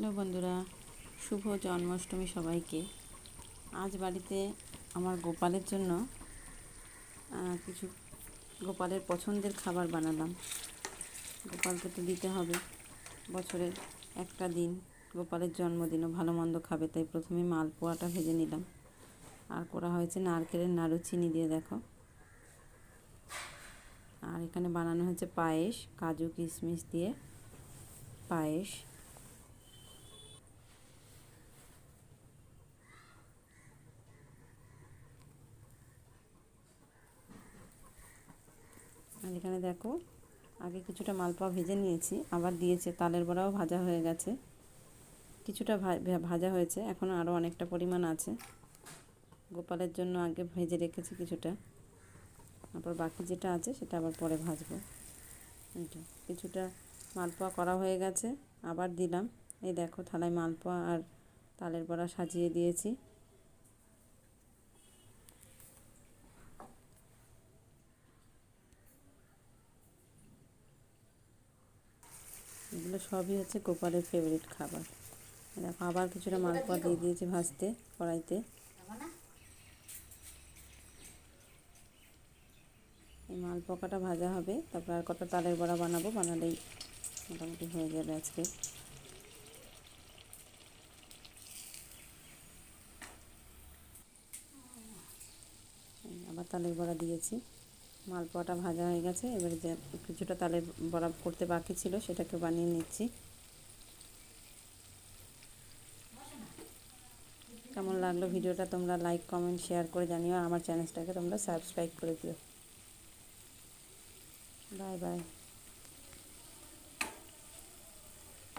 Hello বন্ধুরা, শুভ জন্মাষ্টমী সবাইকে। আজ বাড়িতে আমার গোপালের জন্য কিছু গোপালের পছন্দের খাবার বানালাম। গোপালকে তো দিতে হবে, বছরের একটা দিন গোপালের জন্মদিনও ভালো মন্দ খাবে, তাই প্রথমে মালপোয়াটা ভেজে নিলাম। আর করা হয়েছে নারকেলের নাড়ু, চিনি দিয়ে দেখো। আর এখানে বানানো হয়েছে পায়েস, কাজু কিশমিশ দিয়ে পায়েস। আর এখানে দেখো, আগে কিছুটা মালপোয়া ভেজে নিয়েছি, আবার দিয়েছে তালের বড়াও ভাজা হয়ে গেছে। কিছুটা ভাজা হয়েছে, এখনও আরও অনেকটা পরিমাণ আছে। গোপালের জন্য আগে ভেজে রেখেছি কিছুটা, তারপর বাকি যেটা আছে সেটা আবার পরে ভাজবো। এইটা কিছুটা মালপোয়া করা হয়ে গেছে, আবার দিলাম। এই দেখো, থালায় মালপোয়া আর তালের বড়া সাজিয়ে দিয়েছি। এগুলো সবই হচ্ছে গোপালের ফেভারিট খাবার। দেখো, আবার কিছুটা মালপোয়া দিয়ে দিয়েছি ভাজতে কড়াইতে। এই মালপোয়াটা ভাজা হবে, তারপর আর কটা তালের বড়া বানাবো, বানালেই মোটামুটি হয়ে যাবে আজকে। আবার তালের বড়া দিয়েছি, মালপোয়াটা ভাজা হয়ে গেছে। এবারে যে কিছুটা তালের বড়া করতে বাকি ছিল সেটাকে বানিয়ে নিচ্ছি। কেমন লাগলো ভিডিওটা তোমরা লাইক কমেন্ট শেয়ার করে জানিও, আর আমার চ্যানেলটাকে তোমরা সাবস্ক্রাইব করে দিও। Bye bye.